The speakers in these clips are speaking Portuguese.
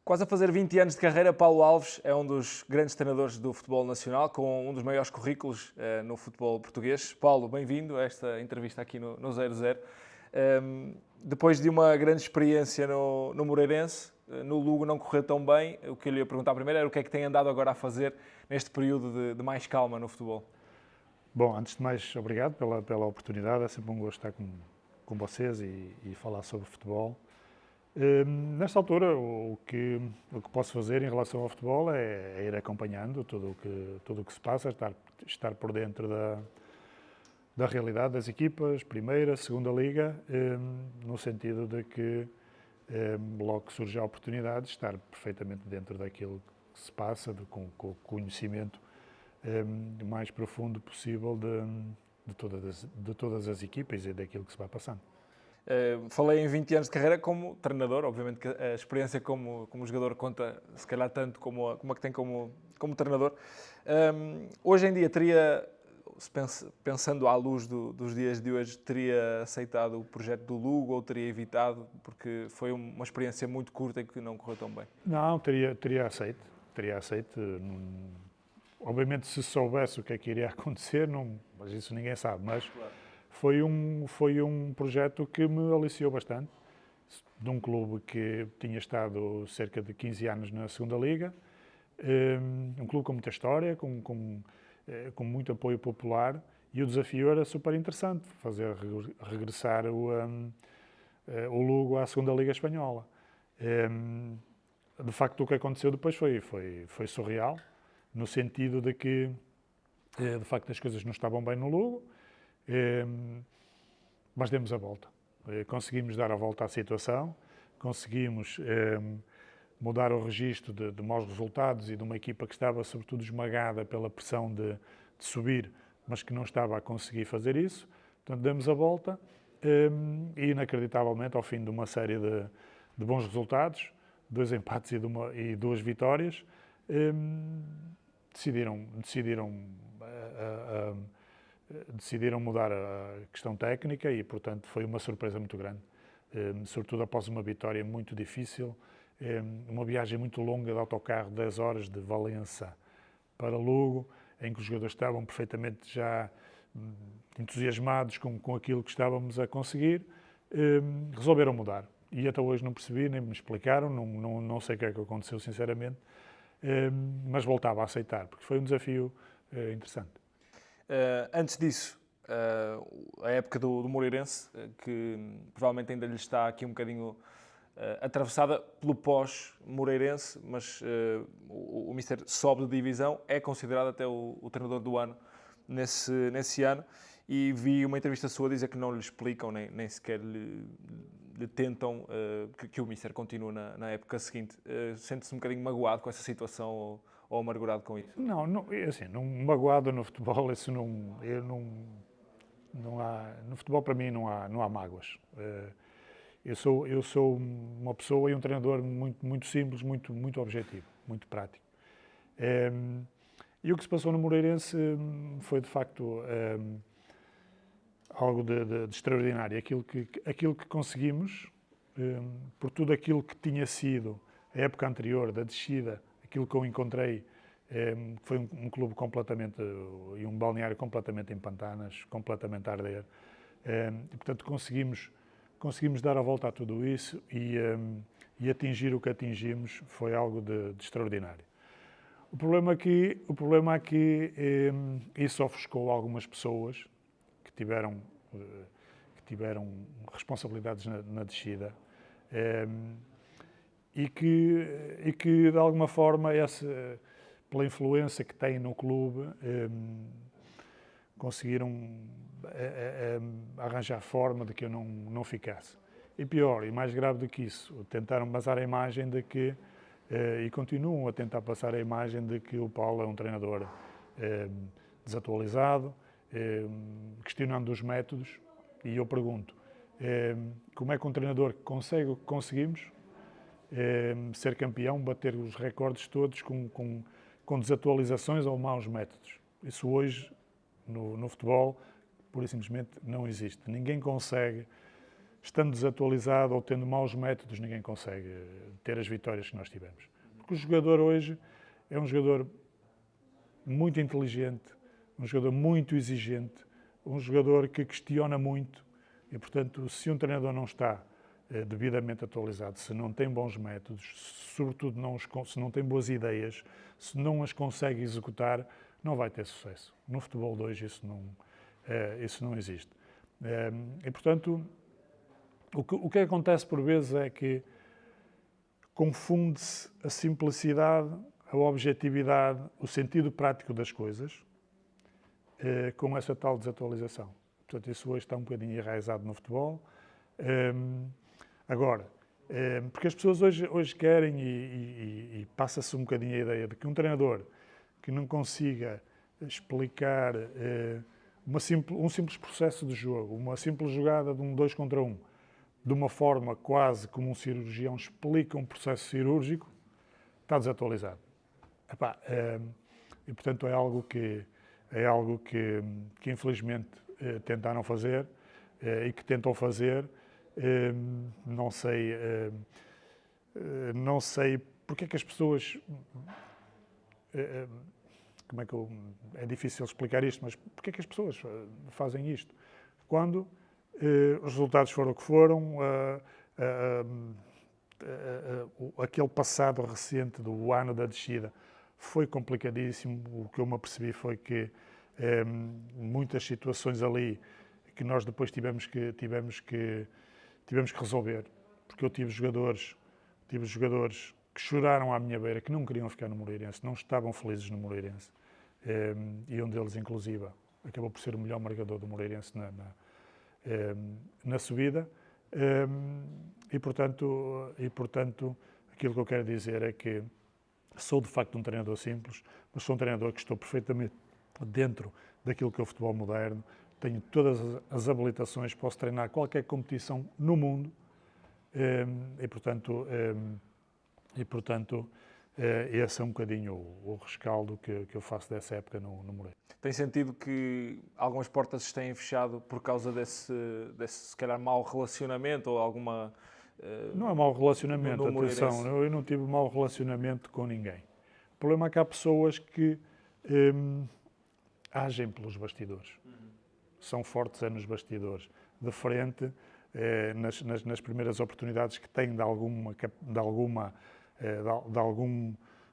Quase a fazer 20 anos de carreira, Paulo Alves é um dos grandes treinadores do futebol nacional, com um dos maiores currículos no futebol português. Paulo, bem-vindo a esta entrevista aqui no 00. Depois de uma grande experiência no Moreirense, no Lugo não correu tão bem. O que eu lhe ia perguntar primeiro era o que é que tem andado agora a fazer neste período de mais calma no futebol. Bom, antes de mais, obrigado pela oportunidade. É sempre um gosto estar com vocês e falar sobre futebol. Nesta altura, o que posso fazer em relação ao futebol é ir acompanhando tudo o que se passa, estar por dentro da realidade das equipas, primeira, segunda liga, no sentido de que logo que surge a oportunidade, estar perfeitamente dentro daquilo que se passa, com o conhecimento mais profundo possível de todas as equipas e daquilo que se vai passando. Falei em 20 anos de carreira como treinador, obviamente que a experiência como jogador conta se calhar tanto como a que tem como treinador. Hoje em dia pensando à luz dos dias de hoje, teria aceitado o projeto do Lugo ou teria evitado, porque foi uma experiência muito curta e que não correu tão bem? Não, teria aceito. Obviamente, se soubesse o que é que iria acontecer, mas isso ninguém sabe. Mas Claro. foi um projeto que me aliciou bastante, de um clube que tinha estado cerca de 15 anos na segunda liga, um clube com muita história, com muito apoio popular, e o desafio era super interessante, fazer regressar o Lugo à segunda liga espanhola. De facto, o que aconteceu depois foi surreal, no sentido de que, de facto, as coisas não estavam bem no Lugo, mas demos a volta. Conseguimos dar a volta à situação, conseguimos mudar o registro de maus resultados e de uma equipa que estava, sobretudo, esmagada pela pressão de subir, mas que não estava a conseguir fazer isso. Portanto, demos a volta e, inacreditavelmente, ao fim de uma série de bons resultados, 2 empates e 2 vitórias, decidiram mudar a questão técnica e, portanto, foi uma surpresa muito grande. Sobretudo após uma vitória muito difícil, uma viagem muito longa de autocarro, 10 horas de Valença para Lugo, em que os jogadores estavam perfeitamente já entusiasmados com aquilo que estávamos a conseguir, resolveram mudar. E até hoje não percebi, nem me explicaram, não sei o que é que aconteceu, sinceramente, mas voltava a aceitar, porque foi um desafio interessante. Antes disso, a época do Moreirense, que provavelmente ainda lhe está aqui um bocadinho atravessada pelo pós-Moreirense, mas o Mister sobe de divisão, é considerado até o treinador do ano nesse ano, e vi uma entrevista sua dizer que não lhe explicam, nem sequer lhe tentam que o Mister continue na época seguinte. Sente-se um bocadinho magoado com essa situação ou amargurado com isso? Não, assim, não magoado no futebol, isso não há, no futebol para mim não há mágoas. Eu sou uma pessoa e um treinador muito simples, muito objetivo, muito prático. E o que se passou no Moreirense foi de facto algo de extraordinário. Aquilo que conseguimos, por tudo aquilo que tinha sido a época anterior da descida, aquilo que eu encontrei, foi um clube completamente, e um balneário completamente em pantanas, completamente a arder. E, portanto, conseguimos dar a volta a tudo isso e atingir o que atingimos foi algo de extraordinário. O problema aqui isso ofuscou algumas pessoas que tiveram responsabilidades na descida e que de alguma forma, pela influência que têm no clube, conseguiram arranjar forma de que eu não ficasse. E pior, e mais grave do que isso, tentaram passar a imagem de que, e continuam a tentar passar a imagem de que o Paulo é um treinador desatualizado, questionando os métodos, e eu pergunto, como é que um treinador consegue o que conseguimos, ser campeão, bater os recordes todos com desatualizações ou maus métodos? Isso hoje, no futebol, pura e simplesmente não existe. Ninguém consegue estando desatualizado ou tendo maus métodos, ninguém consegue ter as vitórias que nós tivemos. Porque o jogador hoje é um jogador muito inteligente, um jogador muito exigente, um jogador que questiona muito e, portanto, se um treinador não está devidamente atualizado, se não tem bons métodos, sobretudo se não tem boas ideias, se não as consegue executar, não vai ter sucesso. No futebol de hoje isso não existe. E, portanto, o que acontece por vezes é que confunde-se a simplicidade, a objetividade, o sentido prático das coisas com essa tal desatualização. Portanto, isso hoje está um bocadinho enraizado no futebol. Agora, porque as pessoas hoje querem e passa-se um bocadinho a ideia de que um treinador que não consiga explicar um simples processo de jogo, uma simples jogada de um 2 contra 1, de uma forma quase como um cirurgião explica um processo cirúrgico, está desatualizado. E, portanto, é algo que infelizmente tentaram fazer e que tentam fazer. Não sei porque é que as pessoas... é difícil explicar isto, mas porque é que as pessoas fazem isto? Quando os resultados foram o que foram, aquele passado recente do ano da descida foi complicadíssimo. O que eu me apercebi foi que muitas situações ali que nós depois tivemos que resolver, porque eu tive jogadores que choraram à minha beira, que não queriam ficar no Moreirense, não estavam felizes no Moreirense, e um deles, inclusive, acabou por ser o melhor marcador do Moreirense na subida, e portanto, aquilo que eu quero dizer é que sou de facto um treinador simples, mas sou um treinador que estou perfeitamente dentro daquilo que é o futebol moderno, tenho todas as habilitações, posso treinar qualquer competição no mundo, e portanto esse é um bocadinho o rescaldo que eu faço dessa época no Moreirense. Tem sentido que algumas portas se têm fechado por causa desse se calhar, mau relacionamento ou alguma... Não é mau relacionamento, atenção, eu não tive mau relacionamento com ninguém. O problema é que há pessoas que agem pelos bastidores. São fortes nos bastidores. De frente, nas primeiras oportunidades que têm de algum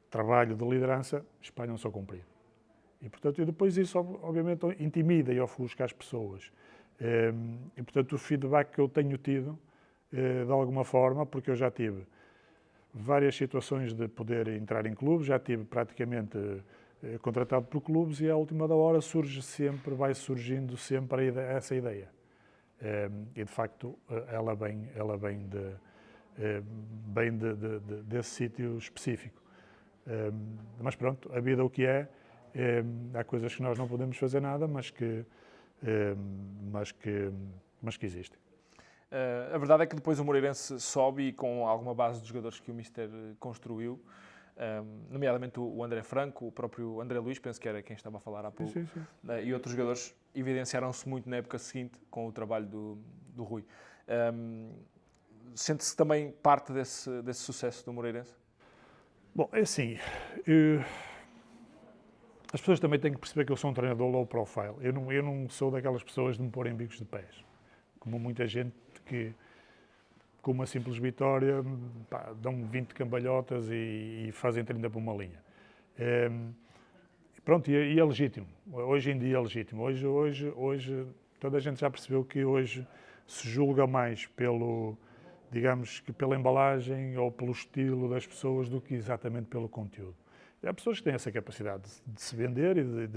trabalho de liderança, espalham-se ao comprido. E, portanto, depois isso, obviamente, intimida e ofusca as pessoas. E, portanto, o feedback que eu tenho tido, de alguma forma, porque eu já tive várias situações de poder entrar em clubes, já tive praticamente contratado por clubes e à última da hora vai surgindo sempre essa ideia. E, de facto, ela vem desse sítio específico. Mas pronto, a vida é o que é. Há coisas que nós não podemos fazer nada, mas que existem. A verdade é que depois o Moreirense sobe e com alguma base de jogadores que o Mister construiu, nomeadamente o André Franco, o próprio André Luís, penso que era quem estava a falar há pouco, sim. E outros jogadores evidenciaram-se muito na época seguinte com o trabalho do Rui. Sente-se também parte desse sucesso do Moreirense? Bom, é assim, as pessoas também têm que perceber que eu sou um treinador low profile. Eu não sou daquelas pessoas de me pôr em bicos de pés, como muita gente que, com uma simples vitória, dão 20 cambalhotas e fazem 30 por uma linha. Pronto, e é legítimo. Hoje em dia é legítimo. Hoje toda a gente já percebeu que hoje se julga mais digamos que pela embalagem ou pelo estilo das pessoas do que exatamente pelo conteúdo. E há pessoas que têm essa capacidade de se vender e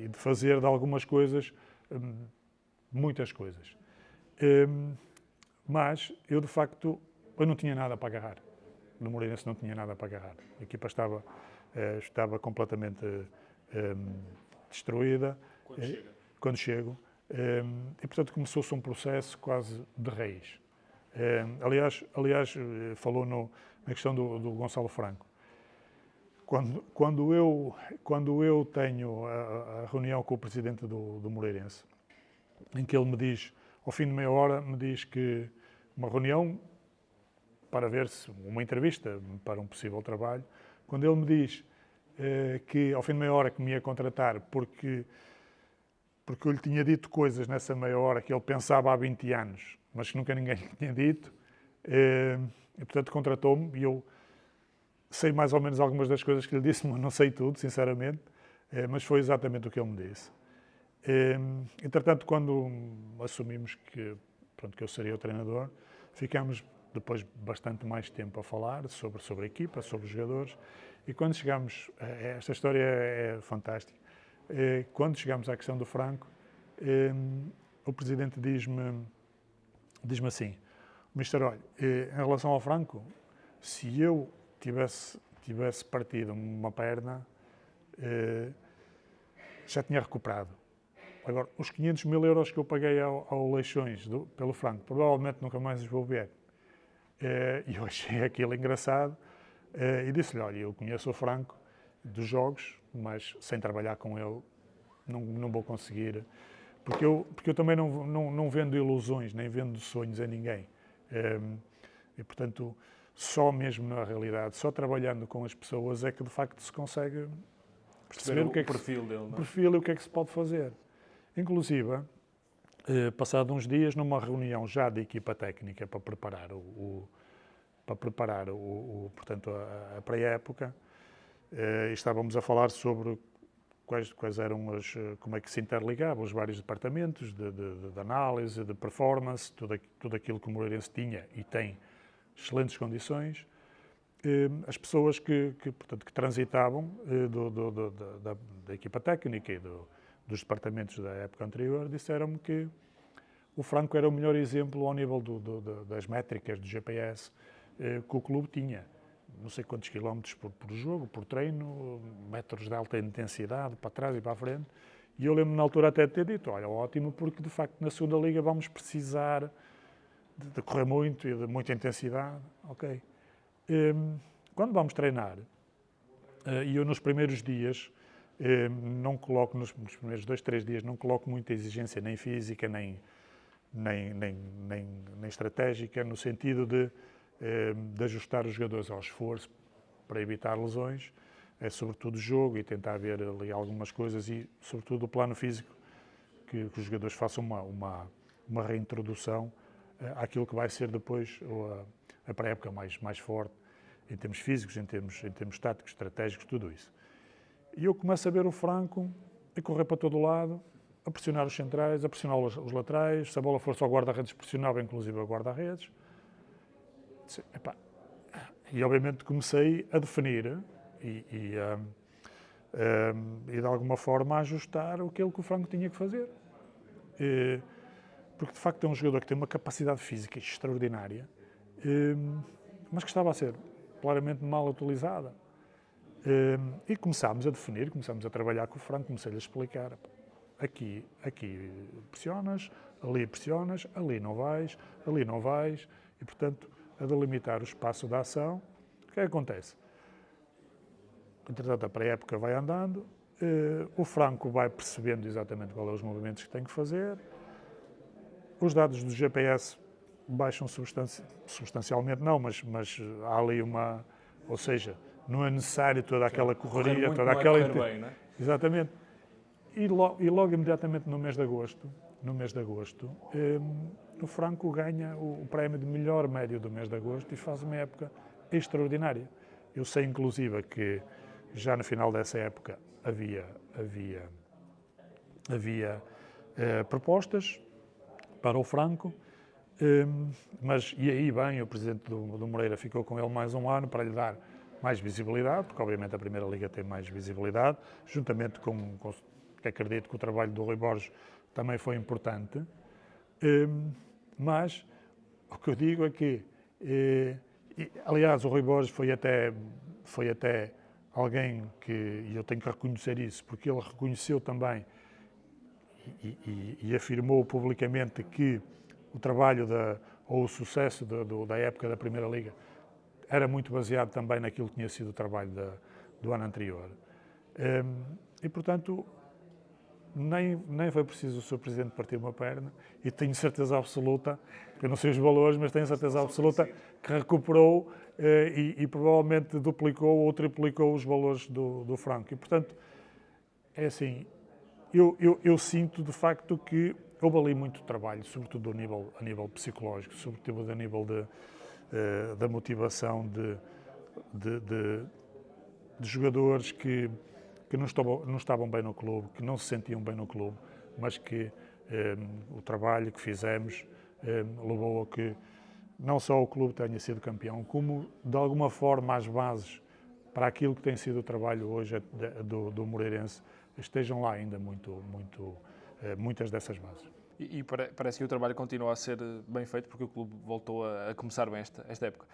de fazer de algumas coisas muitas coisas. Mas eu, de facto, eu não tinha nada para agarrar. No Moreirense não tinha nada para agarrar. A equipa estava completamente destruída. Quando chego. E, portanto, começou-se um processo quase de raiz. Aliás, falou na questão do Gonçalo Franco. Quando eu tenho a reunião com o presidente do Moreirense, em que ele me diz: ao fim de meia hora me diz que uma reunião para ver se uma entrevista para um possível trabalho, quando ele me diz que ao fim de meia hora que me ia contratar porque eu lhe tinha dito coisas nessa meia hora que ele pensava há 20 anos, mas que nunca ninguém lhe tinha dito, e portanto contratou-me e eu sei mais ou menos algumas das coisas que lhe disse, mas não sei tudo, sinceramente, mas foi exatamente o que ele me disse. Entretanto, quando assumimos que eu seria o treinador, ficámos depois bastante mais tempo a falar sobre a equipa, sobre os jogadores, e quando chegámos, esta história é fantástica, quando chegámos à questão do Franco, o presidente diz-me assim, Mister, olha, em relação ao Franco, se eu tivesse partido uma perna, já tinha recuperado. Agora, os 500 mil euros que eu paguei ao Leixões pelo Franco, provavelmente nunca mais os vou ver. E eu achei aquilo engraçado e disse-lhe, olha, eu conheço o Franco dos jogos, mas sem trabalhar com ele não vou conseguir, porque eu também não vendo ilusões, nem vendo sonhos a ninguém. E, portanto, só mesmo na realidade, só trabalhando com as pessoas é que de facto se consegue perceber o que é que perfil dele, o perfil e o que é que se pode fazer. Inclusive, passado uns dias, numa reunião já de equipa técnica para preparar portanto, a pré-época, estávamos a falar sobre quais eram como é que se interligavam os vários departamentos de análise, de performance, tudo aquilo que o Moreirense tinha e tem excelentes condições. As pessoas que transitavam da equipa técnica e dos departamentos da época anterior disseram-me que o Franco era o melhor exemplo ao nível das métricas do GPS que o clube tinha. Não sei quantos quilómetros por jogo, por treino, metros de alta intensidade, para trás e para a frente. E eu lembro-me na altura até de ter dito, olha, ótimo, porque de facto na segunda liga vamos precisar de correr muito e de muita intensidade. Ok. Quando vamos treinar, e eu nos primeiros dias, não coloco, nos primeiros 2, 3 dias, não coloco muita exigência nem física, nem estratégica, no sentido de ajustar os jogadores ao esforço para evitar lesões, sobretudo o jogo e tentar ver ali algumas coisas e, sobretudo, o plano físico, que os jogadores façam uma reintrodução àquilo que vai ser depois a pré-época mais forte, em termos físicos, em termos táticos, estratégicos, tudo isso. E eu começo a ver o Franco a correr para todo o lado, a pressionar os centrais, a pressionar os laterais, se a bola for só guarda-redes, pressionava inclusive a guarda-redes. E obviamente comecei a definir e de alguma forma a ajustar aquilo que o Franco tinha que fazer. Porque de facto é um jogador que tem uma capacidade física extraordinária, mas que estava a ser claramente mal utilizada. E começámos a definir, começámos a trabalhar com o Franco, comecei-lhe a explicar. Aqui pressionas, ali não vais, e portanto a delimitar o espaço da ação. O que é que acontece? Entretanto, a pré-época vai andando, o Franco vai percebendo exatamente quais são os movimentos que tem que fazer, os dados do GPS baixam substancialmente, não, mas há ali ou seja, não é necessário toda aquela correria, toda aquela... bem, não é? Exatamente. E logo imediatamente no mês de agosto, o Franco ganha o prémio de melhor médio do mês de agosto e faz uma época extraordinária. Eu sei, inclusive, que já no final dessa época havia propostas para o Franco, mas e aí bem, o presidente do Moreira ficou com ele mais um ano para lhe dar mais visibilidade, porque obviamente a Primeira Liga tem mais visibilidade, juntamente com que acredito que o trabalho do Rui Borges também foi importante, mas o que eu digo é que, aliás, o Rui Borges foi até alguém que, e eu tenho que reconhecer isso, porque ele reconheceu também e afirmou publicamente que o trabalho ou o sucesso da época da Primeira Liga era muito baseado também naquilo que tinha sido o trabalho do ano anterior. E, portanto, nem foi preciso o Sr. Presidente partir uma perna e tenho certeza absoluta, eu não sei os valores, mas tenho certeza absoluta que recuperou e provavelmente duplicou ou triplicou os valores do franco. E, portanto, é assim, eu sinto de facto que houve ali muito trabalho, sobretudo a nível psicológico, sobretudo a nível da motivação de jogadores que não estavam bem no clube, que não se sentiam bem no clube, mas que o trabalho que fizemos levou a que não só o clube tenha sido campeão, como de alguma forma as bases para aquilo que tem sido o trabalho hoje do Moreirense estejam lá ainda muitas dessas bases. E parece que o trabalho continua a ser bem feito, porque o clube voltou a começar bem esta época.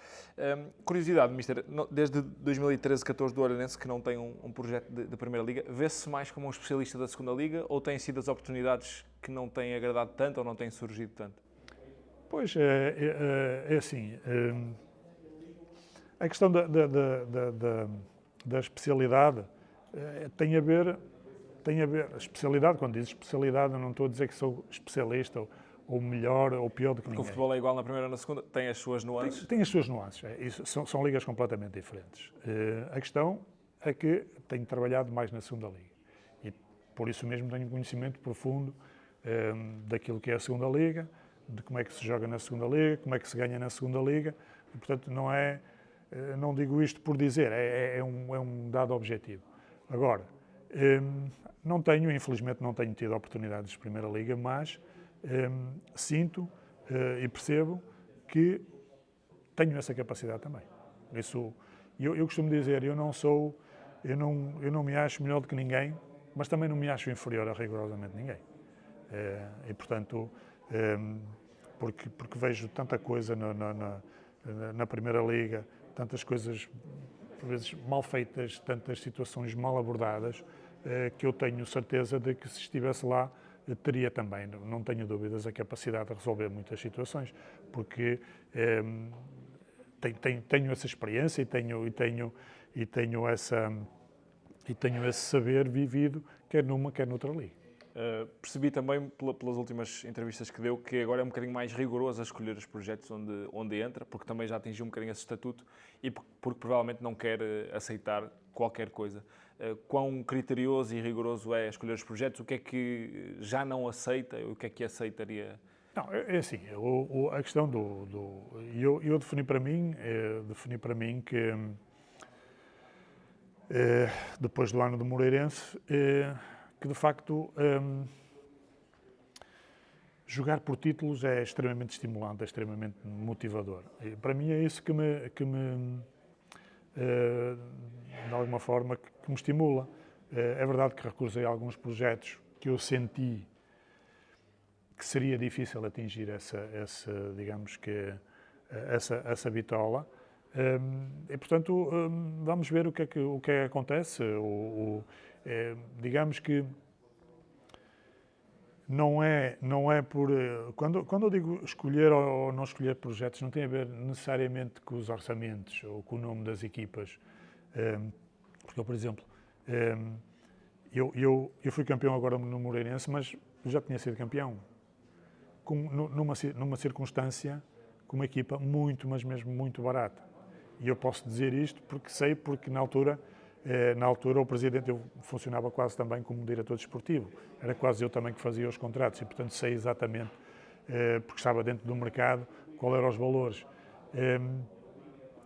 Curiosidade, Mister, desde 2013-14 do Olhanense, que não tem um projeto de Primeira Liga, vê-se mais como um especialista da Segunda Liga ou têm sido as oportunidades que não têm agradado tanto ou não têm surgido tanto? Pois, é assim, a questão da especialidade tem a ver, a especialidade, quando diz especialidade, eu não estou a dizer que sou especialista ou melhor ou pior do que ninguém. Porque o futebol é igual na primeira ou na segunda, tem as suas nuances? Tem as suas nuances, são ligas completamente diferentes. A questão é que tenho trabalhado mais na segunda liga e por isso mesmo tenho um conhecimento profundo daquilo que é a segunda liga, de como é que se joga na segunda liga, como é que se ganha na segunda liga, e, portanto não digo isto por dizer, é um dado objetivo. Agora, infelizmente não tenho tido oportunidades de Primeira Liga, mas sinto e percebo que tenho essa capacidade também. Isso, eu costumo dizer, eu não me acho melhor do que ninguém, mas também não me acho inferior a rigorosamente ninguém. E portanto, porque vejo tanta coisa na Primeira Liga, tantas coisas por vezes mal feitas, tantas situações mal abordadas, que eu tenho certeza de que se estivesse lá teria também, não tenho dúvidas, a capacidade de resolver muitas situações, porque tenho essa experiência e tenho esse saber vivido, quer numa, quer noutra liga. Percebi também, pelas últimas entrevistas que deu, que agora é um bocadinho mais rigoroso a escolher os projetos onde entra, porque também já atingiu um bocadinho esse estatuto e porque provavelmente não quer aceitar qualquer coisa. Quão criterioso e rigoroso é escolher os projetos? O que é que já não aceita? O que é que aceitaria? Não, é assim, a questão eu defini para mim que depois do ano do Moreirense, que de facto jogar por títulos é extremamente estimulante, é extremamente motivador. E para mim é isso que me de alguma forma, que me estimula. É verdade que recusei alguns projetos que eu senti que seria difícil atingir essa bitola. E, portanto, vamos ver o que é que acontece. Digamos que não é por... Quando eu digo escolher ou não escolher projetos, não tem a ver necessariamente com os orçamentos ou com o nome das equipas. Porque, por exemplo, eu fui campeão agora no Moreirense, mas já tinha sido campeão. Numa circunstância, com uma equipa muito, mas mesmo muito barata. E eu posso dizer isto porque na altura o presidente, eu funcionava quase também como diretor desportivo. Era quase eu também que fazia os contratos e, portanto, sei exatamente, porque estava dentro do mercado, qual eram os valores.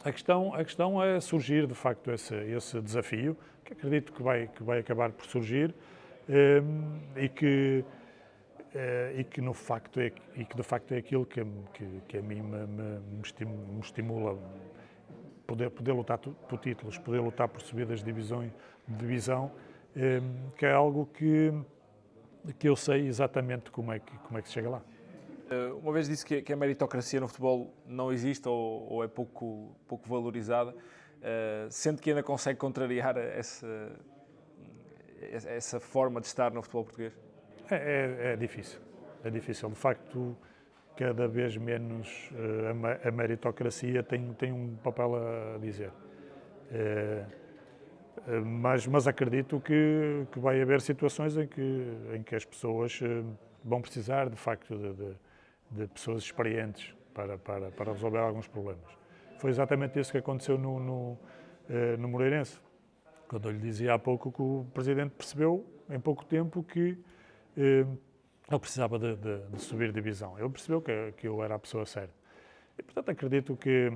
A questão é surgir, de facto, esse desafio, que acredito que vai acabar por surgir e que de facto é aquilo que a mim me estimula. Poder lutar por títulos, poder lutar por subidas de divisão, que é algo que eu sei exatamente como é que se chega lá. Uma vez disse que a meritocracia no futebol não existe ou é pouco valorizada. Sente que ainda consegue contrariar essa forma de estar no futebol português? É difícil. É difícil. De facto, cada vez menos a meritocracia tem um papel a dizer. Mas acredito que vai haver situações em que as pessoas vão precisar, de facto, de pessoas experientes para resolver alguns problemas. Foi exatamente isso que aconteceu no Moreirense, quando eu lhe dizia há pouco que o Presidente percebeu, em pouco tempo, que ele precisava de subir divisão. Ele percebeu que eu era a pessoa certa. E, portanto, acredito que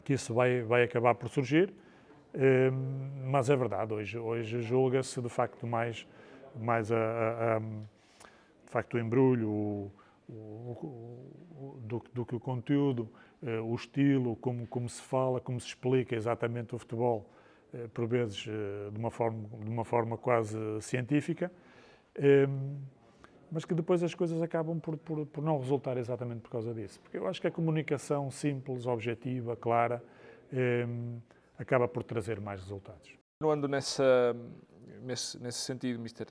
isso vai acabar por surgir. Mas é verdade, hoje julga-se de facto mais de facto o embrulho do que o conteúdo, o estilo, como se fala, como se explica exatamente o futebol, por vezes de uma forma quase científica, mas que depois as coisas acabam por não resultar exatamente por causa disso. Porque eu acho que a comunicação simples, objetiva, clara, acaba por trazer mais resultados. Continuando nesse sentido, Mister,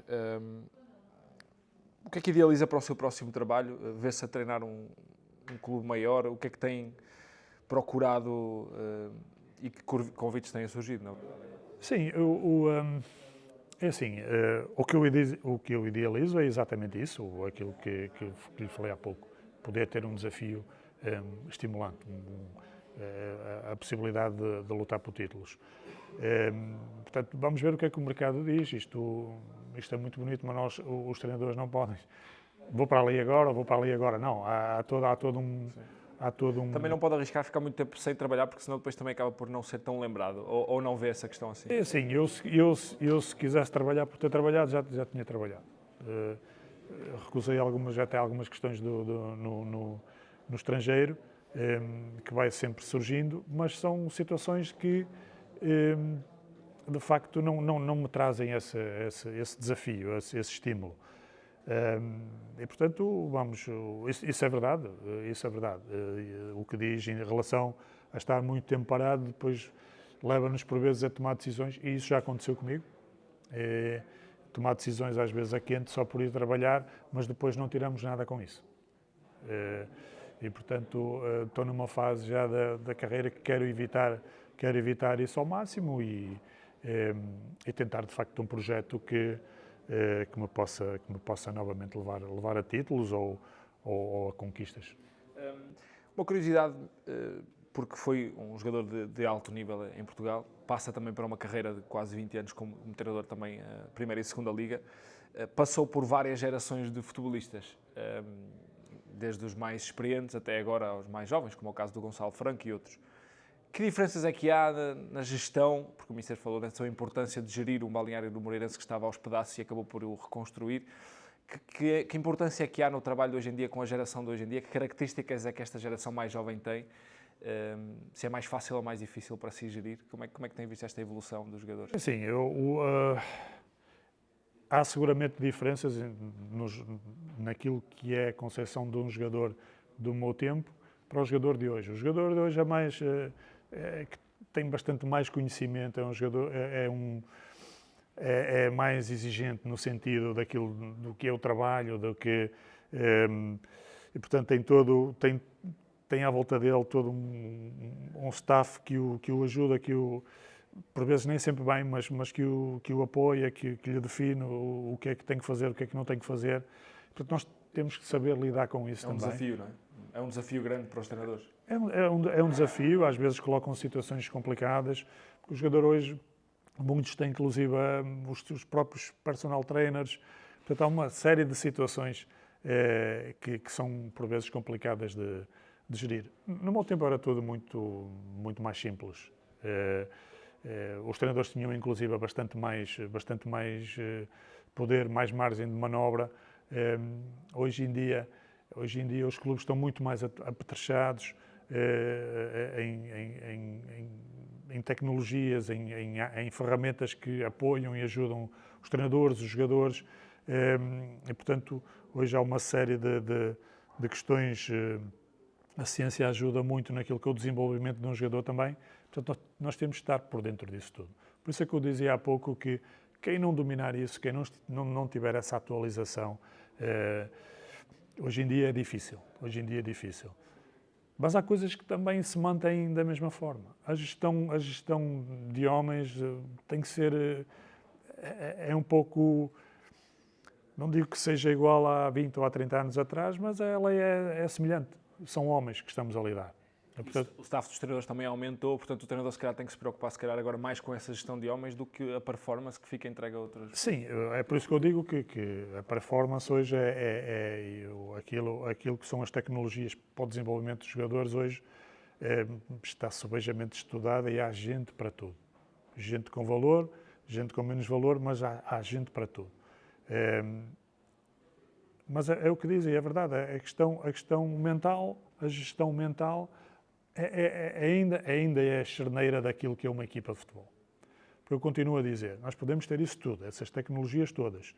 o que é que idealiza para o seu próximo trabalho? Vê-se a treinar um clube maior? O que é que tem procurado e que convites têm surgido? Não? Sim, é assim, o que eu idealizo é exatamente isso, aquilo que lhe falei há pouco, poder ter um desafio estimulante, a possibilidade de lutar por títulos. Portanto, vamos ver o que é que o mercado diz. Isto é muito bonito, mas os treinadores não podem. Vou para ali agora. Não, há todo um... Também não pode arriscar ficar muito tempo sem trabalhar, porque senão depois também acaba por não ser tão lembrado, ou não vê essa questão assim? É assim, eu se quisesse trabalhar por ter trabalhado, já tinha trabalhado. Recusei até algumas questões no estrangeiro, que vai sempre surgindo, mas são situações que, de facto, não me trazem esse desafio, esse estímulo. E, portanto, isso é verdade, o que diz em relação a estar muito tempo parado, depois leva-nos por vezes a tomar decisões, e isso já aconteceu comigo, tomar decisões às vezes a quente só por ir trabalhar, mas depois não tiramos nada com isso. E, portanto, estou numa fase já da carreira que quero evitar isso ao máximo e tentar, de facto, um projeto que me possa novamente levar a títulos ou a conquistas. Uma curiosidade, porque foi um jogador de alto nível em Portugal, passa também para uma carreira de quase 20 anos como treinador também, primeira e segunda liga, passou por várias gerações de futebolistas, desde os mais experientes até agora aos mais jovens, como é o caso do Gonçalo Franco e outros. Que diferenças é que há na gestão, porque o Mister falou dessa importância de gerir um balneário do Moreirense que estava aos pedaços e acabou por o reconstruir, que importância é que há no trabalho de hoje em dia com a geração de hoje em dia? Que características é que esta geração mais jovem tem? Se é mais fácil ou mais difícil para se gerir? Como é que tem visto esta evolução dos jogadores? Sim, há seguramente diferenças naquilo que é a concepção de um jogador do meu tempo para o jogador de hoje. O jogador de hoje é mais... que tem bastante mais conhecimento, é um jogador... É mais exigente no sentido do que é o trabalho, e portanto tem à volta dele todo um staff que o ajuda, por vezes nem sempre bem, mas que o apoia, que lhe define o que é que tem que fazer, o que é que não tem que fazer. Portanto, nós temos que saber lidar com isso também. É um desafio, não é? É um desafio grande para os treinadores. É um desafio, às vezes colocam situações complicadas, porque o jogador hoje... Muitos têm, inclusive, os próprios personal trainers. Portanto, há uma série de situações que são, por vezes, complicadas de gerir. No meu tempo era tudo muito mais simples. Os treinadores tinham, inclusive, bastante mais poder, mais margem de manobra. Hoje em dia, os clubes estão muito mais apetrechados em tecnologias, em ferramentas que apoiam e ajudam os treinadores, os jogadores, e portanto hoje há uma série de questões, a ciência ajuda muito naquilo que é o desenvolvimento de um jogador também, portanto nós temos de estar por dentro disso tudo. Por isso é que eu dizia há pouco que quem não dominar isso, quem não tiver essa atualização, hoje em dia é difícil, Mas há coisas que também se mantêm da mesma forma. A gestão de homens tem que ser... É um pouco... Não digo que seja igual a 20 ou a 30 anos atrás, mas ela é semelhante. São homens que estamos a lidar. Portanto, o staff dos treinadores também aumentou, portanto o treinador se calhar tem que se preocupar se calhar agora mais com essa gestão de homens do que a performance que fica entregue a outros. Sim, é por isso que eu digo que a performance hoje aquilo que são as tecnologias para o desenvolvimento dos jogadores hoje está subejamente estudada e há gente para tudo. Gente com valor, gente com menos valor, mas há gente para tudo. Mas é o que dizem, é verdade, a questão mental, a gestão mental ainda é a charneira daquilo que é uma equipa de futebol. Porque eu continuo a dizer, nós podemos ter isso tudo, essas tecnologias todas,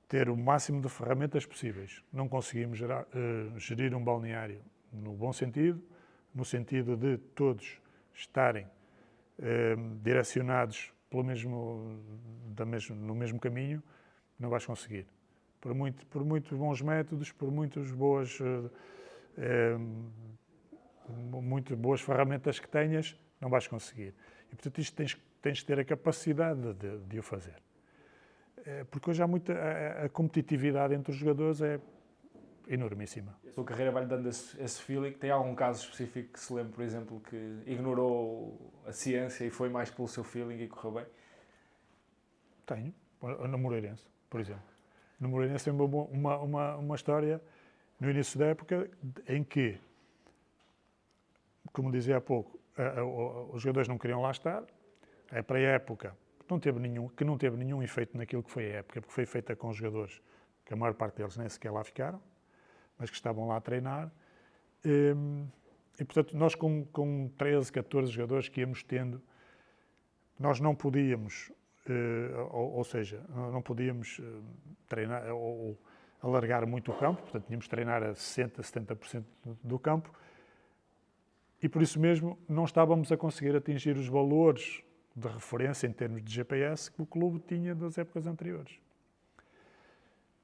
ter o máximo de ferramentas possíveis. Não conseguimos gerir um balneário no bom sentido, no sentido de todos estarem direcionados no mesmo caminho, não vais conseguir. Por muitos bons métodos, por muito boas ferramentas que tenhas, não vais conseguir. E, portanto, isto tens de ter a capacidade de o fazer. Porque hoje há a competitividade entre os jogadores é enormíssima. A sua carreira vai-lhe dando esse feeling. Tem algum caso específico que se lembre, por exemplo, que ignorou a ciência e foi mais pelo seu feeling e correu bem? Tenho. No Moreirense, por exemplo. No Moreirense tem uma história no início da época em que, como dizia há pouco, os jogadores não queriam lá estar. A pré-época que não teve nenhum efeito naquilo que foi a época, porque foi feita com jogadores que a maior parte deles nem sequer lá ficaram, mas que estavam lá a treinar. E portanto, nós com 13, 14 jogadores que íamos tendo, nós não podíamos, ou seja, não podíamos treinar ou alargar muito o campo, portanto, tínhamos de treinar a 60%, 70% do campo, e por isso mesmo não estávamos a conseguir atingir os valores de referência em termos de GPS que o clube tinha das épocas anteriores.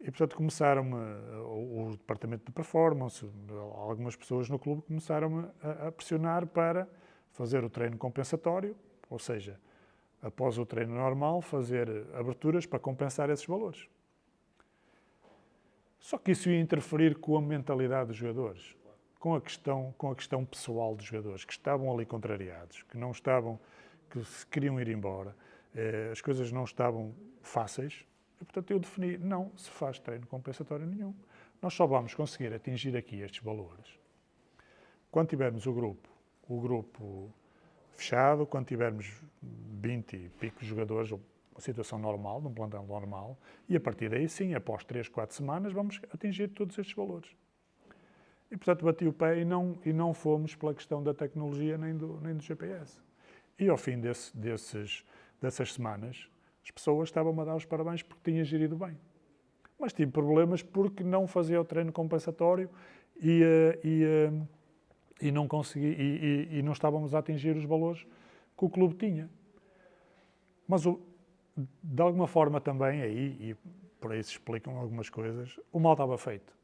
E, portanto, o departamento de performance, algumas pessoas no clube começaram a pressionar para fazer o treino compensatório, ou seja, após o treino normal, fazer aberturas para compensar esses valores. Só que isso ia interferir com a mentalidade dos jogadores, com a questão pessoal dos jogadores, que estavam ali contrariados, que se queriam ir embora, as coisas não estavam fáceis. E, portanto, eu defini, não se faz treino compensatório nenhum. Nós só vamos conseguir atingir aqui estes valores quando tivermos o grupo fechado, quando tivermos 20 e pico jogadores, uma situação normal, num plantel normal, e a partir daí, sim, após 3, 4 semanas, vamos atingir todos estes valores. E, portanto, bati o pé e não fomos pela questão da tecnologia nem do GPS. E, ao fim dessas semanas, as pessoas estavam-me a dar os parabéns porque tinha gerido bem. Mas tive problemas porque não fazia o treino compensatório e não consegui, e não estávamos a atingir os valores que o clube tinha. Mas, de alguma forma também, e por aí se explicam algumas coisas, o mal estava feito.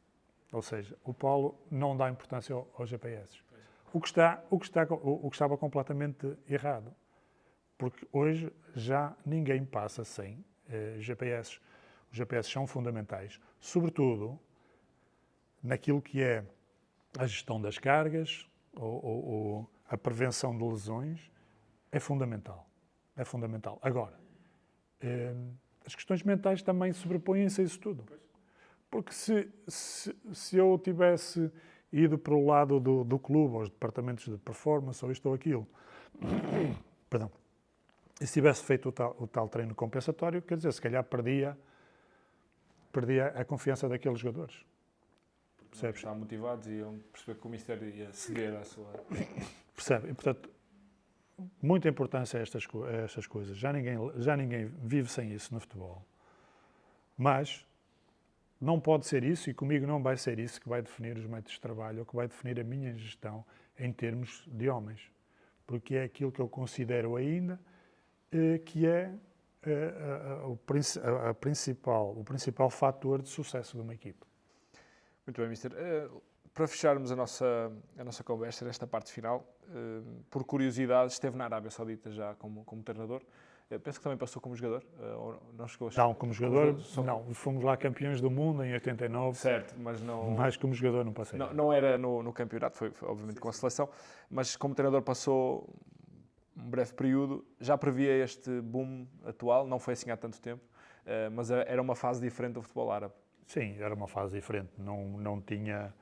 Ou seja, o Paulo não dá importância aos GPS. O que estava completamente errado. Porque hoje já ninguém passa sem GPS. Os GPS são fundamentais, sobretudo naquilo que é a gestão das cargas ou a prevenção de lesões, é fundamental. É fundamental. Agora, as questões mentais também sobrepõem-se a isso tudo. Porque se eu tivesse ido para o lado do clube, aos departamentos de performance, ou isto ou aquilo, perdão, e se tivesse feito o tal treino compensatório, quer dizer, se calhar perdia a confiança daqueles jogadores. Percebes? Estavam motivados e iam perceber que o Ministério ia ceder à sua... Percebe? E, portanto, muita importância a estas coisas. Já ninguém vive sem isso no futebol. Mas não pode ser isso, e comigo não vai ser isso que vai definir os métodos de trabalho ou que vai definir a minha gestão em termos de homens. Porque é aquilo que eu considero ainda que é o principal fator de sucesso de uma equipe. Muito bem, Mister. para fecharmos a nossa conversa nesta parte final, por curiosidade, esteve na Arábia Saudita já como treinador. Eu penso que também passou como jogador, ou não chegou a... Não, como jogador, não. Fomos lá campeões do mundo em 89. Certo, mas não... Mas como jogador não passei. Não era no campeonato, foi obviamente com a seleção, mas como treinador passou um breve período. Já previa este boom atual, não foi assim há tanto tempo, mas era uma fase diferente do futebol árabe. Sim, era uma fase diferente. Não tinha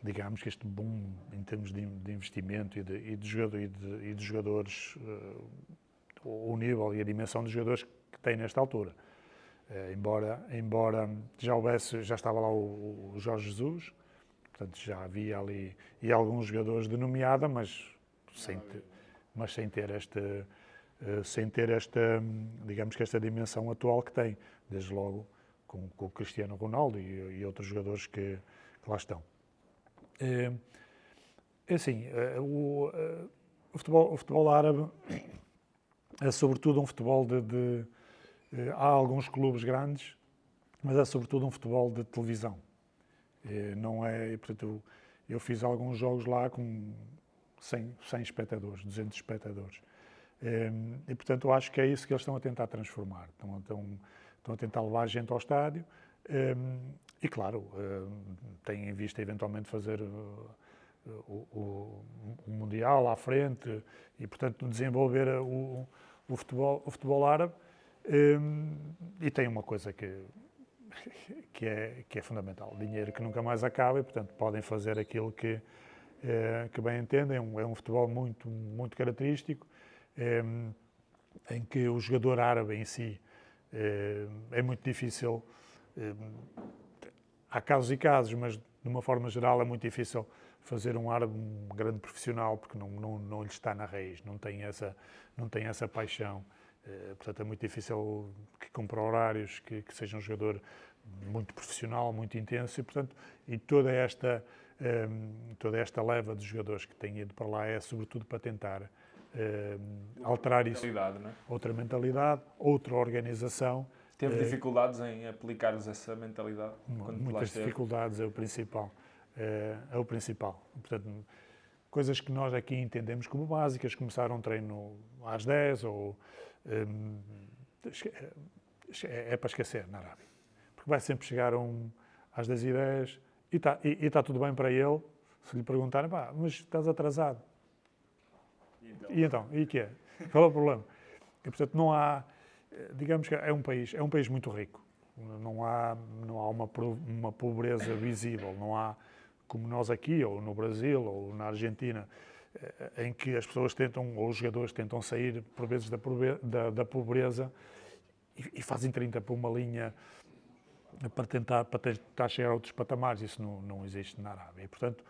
digamos que este boom em termos de investimento e de jogadores, o nível e a dimensão dos jogadores que tem nesta altura. Embora já estava lá o Jorge Jesus, portanto já havia ali e alguns jogadores de nomeada, mas sem ter esta, digamos que esta dimensão atual que tem, desde logo com o Cristiano Ronaldo e outros jogadores que lá estão. O futebol árabe é sobretudo um futebol há alguns clubes grandes, mas é sobretudo um futebol de televisão. Não é, portanto, eu fiz alguns jogos lá com 100 espectadores, 200 espectadores. E, portanto, eu acho que é isso que eles estão a tentar transformar. Estão a tentar levar a gente ao estádio e, claro, têm em vista eventualmente fazer o Mundial à frente e, portanto, desenvolver o futebol árabe. E tem uma coisa que é fundamental, dinheiro que nunca mais acaba e, portanto, podem fazer aquilo que bem entendem. É um futebol muito, muito característico, em que o jogador árabe em si é muito difícil. Há casos e casos, mas de uma forma geral é muito difícil fazer um árabe um grande profissional, porque não lhe está na raiz, não tem essa paixão. Portanto, é muito difícil que cumpra horários, que seja um jogador muito profissional, muito intenso, e, portanto, toda esta leva de jogadores que têm ido para lá é sobretudo para tentar alterar isso. Não é? Outra mentalidade, outra organização. Teve dificuldades em aplicar-vos essa mentalidade? Muitas dificuldades, é o principal. Portanto, coisas que nós aqui entendemos como básicas, começar um treino às 10 ou... é para esquecer na Arábia. Porque vai sempre chegar às 10h10 e está tudo bem para ele, se lhe perguntarem, mas estás atrasado. E então? E o que é? Qual é o problema? E, portanto, não há... Digamos que é um país muito rico. Não há uma pobreza visível. Não há, como nós aqui, ou no Brasil, ou na Argentina, em que as pessoas tentam, ou os jogadores tentam sair, por vezes, da pobreza e fazem 30 por uma linha para tentar chegar a outros patamares. Isso não existe na Arábia. E, portanto,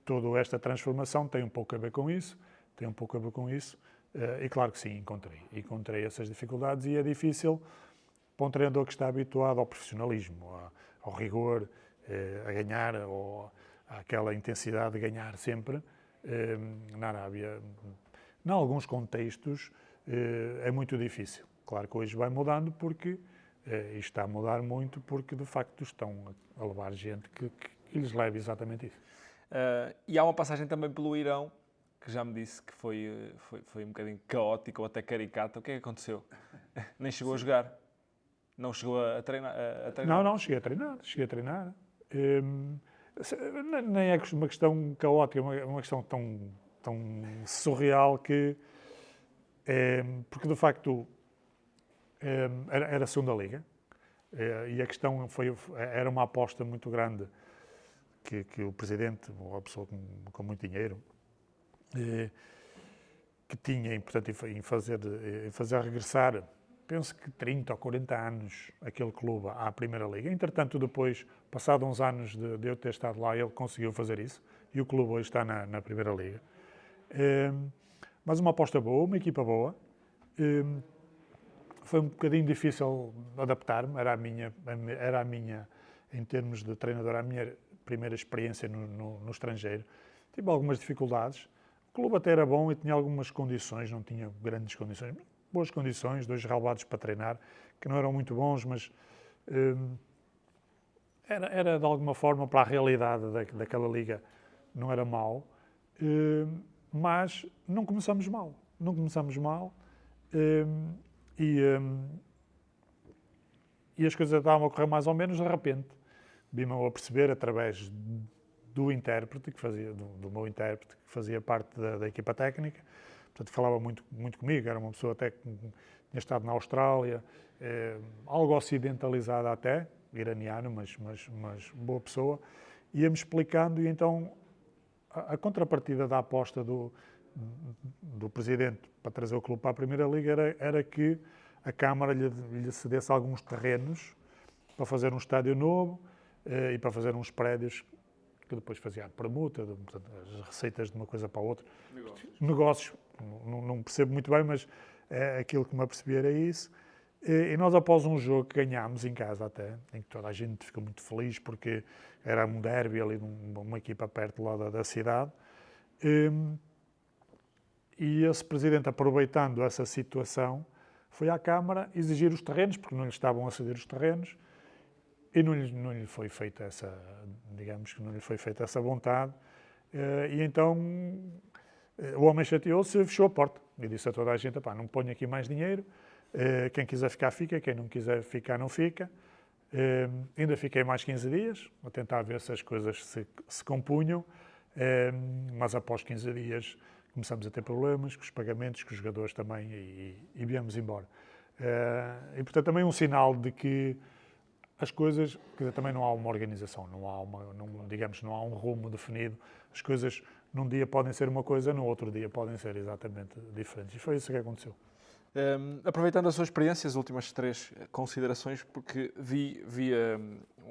toda esta transformação tem um pouco a ver com isso. E claro que sim, encontrei essas dificuldades e é difícil para um treinador que está habituado ao profissionalismo, ao rigor, a ganhar, ou àquela intensidade de ganhar sempre. Na Arábia, em alguns contextos, é muito difícil. Claro que hoje vai mudando porque isto está a mudar muito porque de facto estão a levar gente que lhes leve exatamente isso. E há uma passagem também pelo Irão, que já me disse que foi um bocadinho caótica ou até caricata. O que é que aconteceu? Nem chegou a jogar? Não chegou a treinar? Não, cheguei a treinar. Nem é uma questão caótica, é uma questão tão surreal que... porque, de facto, era a segunda liga e a questão era uma aposta muito grande que o presidente, uma pessoa com muito dinheiro, que tinha, portanto, em fazer regressar, penso que 30 ou 40 anos, aquele clube à Primeira Liga. Entretanto, depois, passado uns anos de eu ter estado lá, ele conseguiu fazer isso e o clube hoje está na Primeira Liga. Mas uma aposta boa, uma equipa boa. Foi um bocadinho difícil adaptar-me, era a minha, em termos de treinador, a minha primeira experiência no estrangeiro. Tive algumas dificuldades. O clube até era bom e tinha algumas condições, não tinha grandes condições, boas condições, 2 relevados para treinar, que não eram muito bons, mas era de alguma forma para a realidade daquela liga, não era mau, mas não começamos mal. Não começamos mal e as coisas estavam a correr mais ou menos. De repente, vi-me a perceber através do intérprete, do meu intérprete, que fazia parte da equipa técnica, portanto falava muito comigo, era uma pessoa até que tinha estado na Austrália, algo ocidentalizada até, iraniano, mas boa pessoa, ia-me explicando. E então a contrapartida da aposta do presidente para trazer o clube para a Primeira Liga era que a Câmara lhe cedesse alguns terrenos para fazer um estádio novo e para fazer uns prédios que depois fazia a permuta, portanto, as receitas de uma coisa para a outra. Negócios, não percebo muito bem, mas aquilo que me apercebi era isso. E nós, após um jogo que ganhámos em casa até, em que toda a gente ficou muito feliz, porque era um derby ali, uma equipa perto lá da cidade, e esse presidente, aproveitando essa situação, foi à Câmara exigir os terrenos, porque não lhe estavam a ceder os terrenos, e não lhe foi feita essa, digamos que não lhe foi feita essa vontade. E então o homem chateou-se e fechou a porta. E disse a toda a gente: não ponho aqui mais dinheiro, quem quiser ficar fica, quem não quiser ficar não fica. Ainda fiquei mais 15 dias a tentar ver se as coisas se compunham, mas após 15 dias começamos a ter problemas com os pagamentos, com os jogadores também, e viemos embora. E portanto também um sinal de que as coisas, também não há uma organização, não há um rumo definido. As coisas num dia podem ser uma coisa, no outro dia podem ser exatamente diferentes. E foi isso que aconteceu. Aproveitando a sua experiência, as últimas 3 considerações, porque vi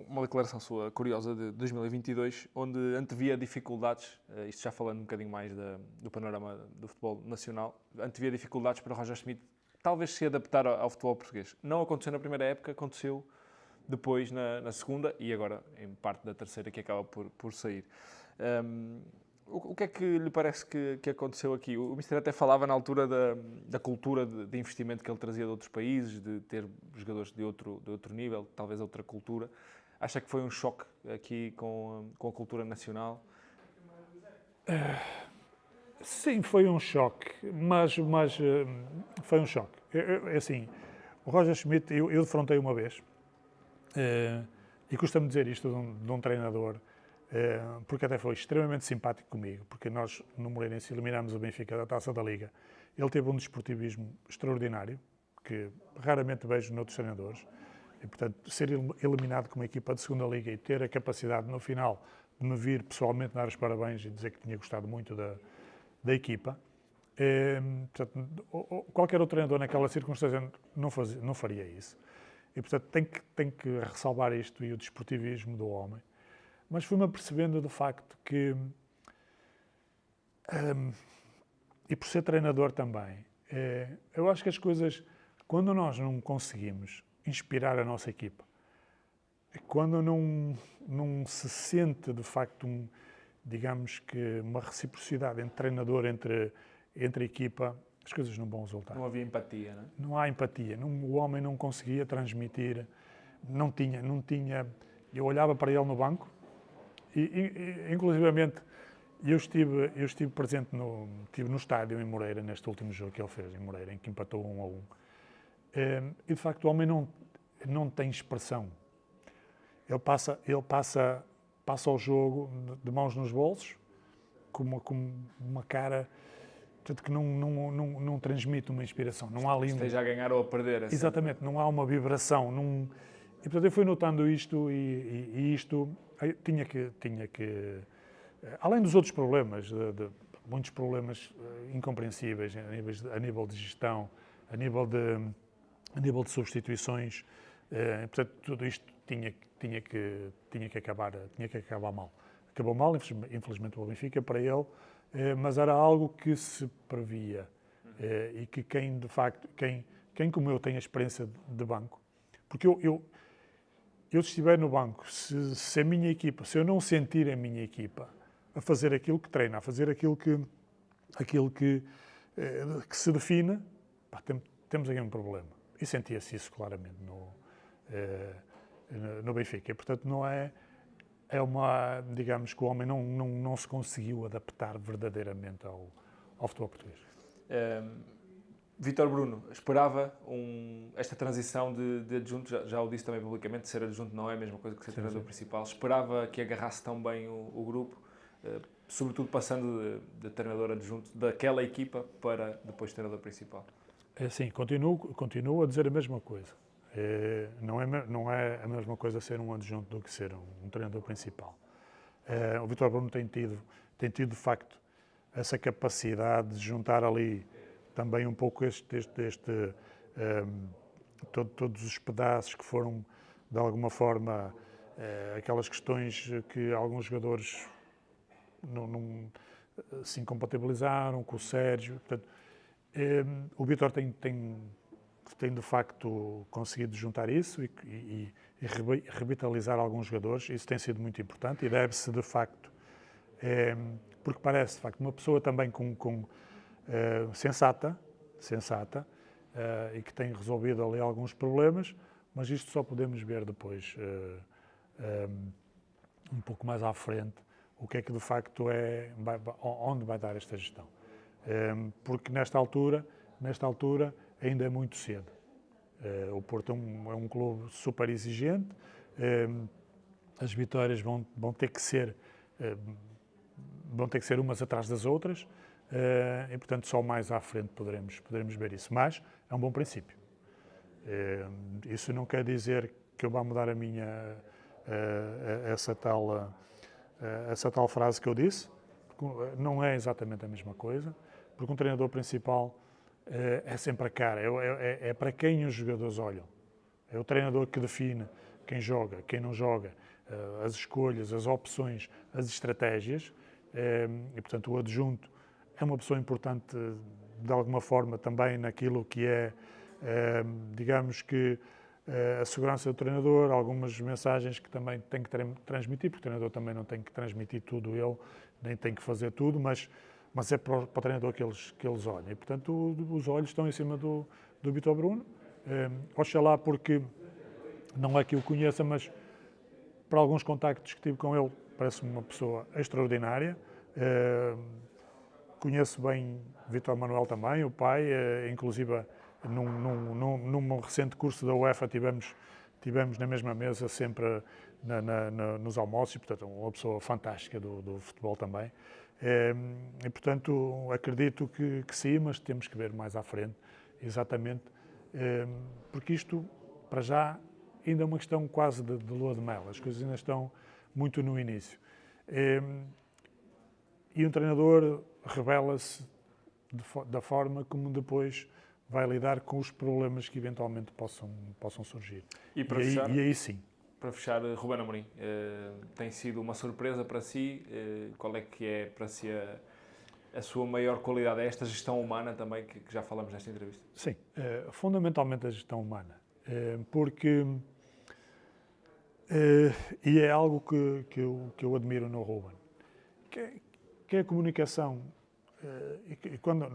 uma declaração sua curiosa de 2022, onde antevia dificuldades, isto já falando um bocadinho mais do panorama do futebol nacional, antevia dificuldades para o Roger Schmidt talvez se adaptar ao futebol português. Não aconteceu na primeira época, aconteceu depois na segunda e agora em parte da terceira, que acaba por sair. O que é que lhe parece que aconteceu aqui? O Mister até falava na altura da cultura de investimento que ele trazia de outros países, de ter jogadores de outro nível, talvez outra cultura. Acha que foi um choque aqui com a cultura nacional? Sim, foi um choque, mas foi um choque. Assim, o Roger Schmidt, eu defrontei uma vez, e custa-me dizer isto de um treinador, porque até foi extremamente simpático comigo, porque nós no Moreirense eliminámos o Benfica da Taça da Liga. Ele teve um desportivismo extraordinário, que raramente vejo noutros treinadores, e portanto ser eliminado com uma equipa de segunda Liga e ter a capacidade no final de me vir pessoalmente dar os parabéns e dizer que tinha gostado muito da equipa. Portanto, qualquer outro treinador naquela circunstância não faria isso. E portanto tem que ressalvar isto e o desportivismo do homem. Mas fui-me apercebendo do facto que, e por ser treinador também, eu acho que as coisas, quando nós não conseguimos inspirar a nossa equipa, quando não se sente de facto digamos que uma reciprocidade entre treinador, entre equipa, as coisas não vão resultar. Não havia empatia, não é? Não há empatia. O homem não conseguia transmitir, não tinha. Eu olhava para ele no banco e inclusivamente, eu estive presente no estádio em Moreira, neste último jogo que ele fez em Moreira, em que empatou 1-1. E de facto o homem não tem expressão. Ele passa o jogo de mãos nos bolsos, com uma cara, portanto, que não transmite uma inspiração. Não há ali esteja a ganhar ou a perder. Assim. Exatamente, não há uma vibração. E portanto eu fui notando isto e isto tinha que além dos outros problemas, de muitos problemas incompreensíveis a nível de gestão, a nível de substituições, portanto tudo isto tinha que acabar mal. Acabou mal, infelizmente o Benfica para ele, mas era algo que se previa e que quem de facto, quem como eu tem a experiência de banco, porque eu se estiver no banco, se a minha equipa, se eu não sentir a minha equipa a fazer aquilo que treina, a fazer aquilo que se define, temos aqui um problema. E sentia-se isso claramente. no Benfica. E, portanto, não é digamos que o homem não se conseguiu adaptar verdadeiramente ao futebol português. Vítor Bruno, esperava esta transição de adjunto, já o disse também publicamente, ser adjunto não é a mesma coisa que ser treinador principal. Esperava que agarrasse tão bem o grupo, sobretudo passando de treinador adjunto daquela equipa para depois treinador principal. É assim, continuo a dizer a mesma coisa. Não é a mesma coisa ser um adjunto do que ser um treinador principal. O Vítor Bruno tem tido, de facto, essa capacidade de juntar ali também um pouco todos os pedaços que foram, de alguma forma, aquelas questões que alguns jogadores não se incompatibilizaram com o Sérgio. Portanto, o Vítor tem de facto conseguido juntar isso e revitalizar alguns jogadores. Isso tem sido muito importante e deve-se de facto, porque parece de facto uma pessoa também sensata e que tem resolvido ali alguns problemas, mas isto só podemos ver depois, um pouco mais à frente, o que é que de facto onde vai dar esta gestão. Porque nesta altura ainda é muito cedo. O Porto é um clube super exigente, as vitórias vão ter que ser umas atrás das outras, e portanto só mais à frente poderemos ver isso. Mas é um bom princípio. Isso não quer dizer que eu vá mudar essa tal frase que eu disse, porque não é exatamente a mesma coisa, porque um treinador principal é sempre a cara, é para quem os jogadores olham. É o treinador que define quem joga, quem não joga, as escolhas, as opções, as estratégias, e portanto o adjunto é uma pessoa importante de alguma forma também naquilo que digamos que a segurança do treinador, algumas mensagens que também tem que transmitir, porque o treinador também não tem que transmitir tudo ele, nem tem que fazer tudo, mas é para o treinador que eles olham. E, portanto, os olhos estão em cima do Vítor Bruno. Oxalá, porque não é que o conheça, mas para alguns contactos que tive com ele, parece-me uma pessoa extraordinária. Conheço bem Vítor Manuel também, o pai, inclusive num recente curso da UEFA tivemos na mesma mesa sempre nos almoços, e, portanto, uma pessoa fantástica do futebol também. E, portanto, acredito que sim, mas temos que ver mais à frente, exatamente, porque isto, para já, ainda é uma questão quase de lua de mel, as coisas ainda estão muito no início. E um treinador revela-se da forma como depois vai lidar com os problemas que eventualmente possam surgir. E aí sim. Para fechar, Ruben Amorim, tem sido uma surpresa para si? Qual é que é para si a sua maior qualidade? É esta gestão humana também que já falamos nesta entrevista? Sim, fundamentalmente a gestão humana, porque e é algo que eu admiro no Ruben, que é a comunicação.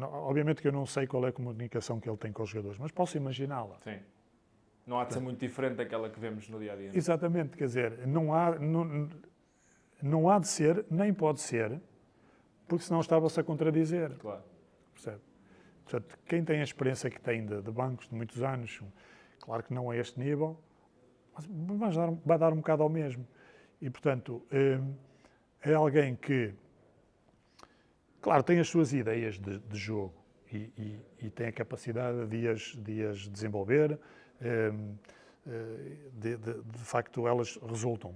Obviamente que eu não sei qual é a comunicação que ele tem com os jogadores, mas posso imaginá-la. Sim. Não há de ser muito diferente daquela que vemos no dia-a-dia. Exatamente, quer dizer, não há de ser, nem pode ser, porque senão estava-se a contradizer. Claro. Percebe? Portanto, quem tem a experiência que tem de bancos de muitos anos, claro que não a este nível, mas vai dar um bocado ao mesmo. E, portanto, é alguém que, claro, tem as suas ideias de jogo e tem a capacidade de as desenvolver. De facto, elas resultam.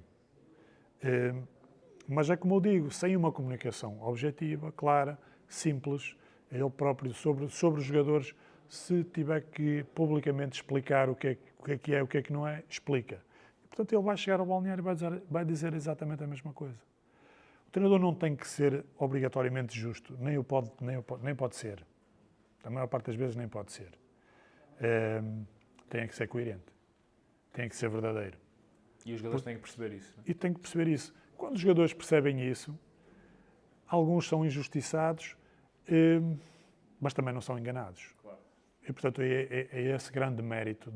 Mas é como eu digo, sem uma comunicação objetiva, clara, simples, ele próprio sobre os jogadores, se tiver que publicamente explicar o que é o que é que não é, explica. E, portanto, ele vai chegar ao balneário e vai dizer exatamente a mesma coisa. O treinador não tem que ser obrigatoriamente justo, nem pode ser. A maior parte das vezes nem pode ser. Tem que ser coerente, tem que ser verdadeiro. E os jogadores têm que perceber isso. Não é? E têm que perceber isso. Quando os jogadores percebem isso, alguns são injustiçados, mas também não são enganados. Claro. E, portanto, é esse grande mérito,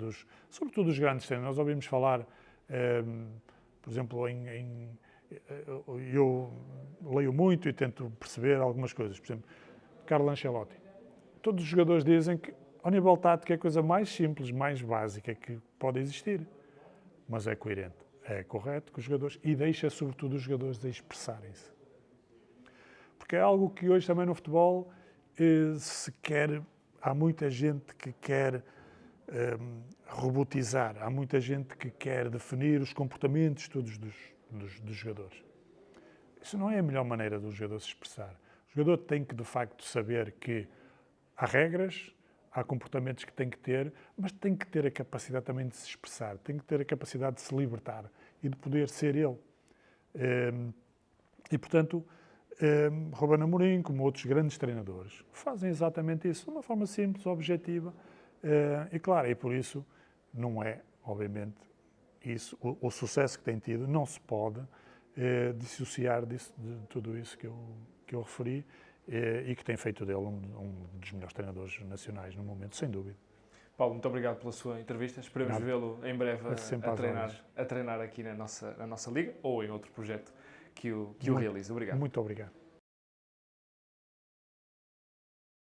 sobretudo dos grandes treinadores. Nós ouvimos falar Por exemplo, eu leio muito e tento perceber algumas coisas. Por exemplo, Carlo Ancelotti. Todos os jogadores dizem que ao nível tático é a coisa mais simples, mais básica que pode existir. Mas é coerente, é correto que os jogadores, e deixa sobretudo os jogadores a expressarem-se. Porque é algo que hoje também no futebol se quer, há muita gente que quer robotizar, há muita gente que quer definir os comportamentos todos dos jogadores. Isso não é a melhor maneira do jogador se expressar. O jogador tem que, de facto, saber que há regras, há comportamentos que tem que ter, mas tem que ter a capacidade também de se expressar, tem que ter a capacidade de se libertar e de poder ser ele. E, portanto, Ruben Amorim, como outros grandes treinadores, fazem exatamente isso, de uma forma simples, objetiva, e claro, e por isso não é, obviamente, isso, o sucesso que tem tido não se pode dissociar de tudo isso que eu referi, e que tem feito dele um dos melhores treinadores nacionais no momento, sem dúvida. Paulo, muito obrigado pela sua entrevista. Esperamos vê-lo em breve a treinar aqui na nossa liga ou em outro projeto que o realize. Obrigado. Muito obrigado.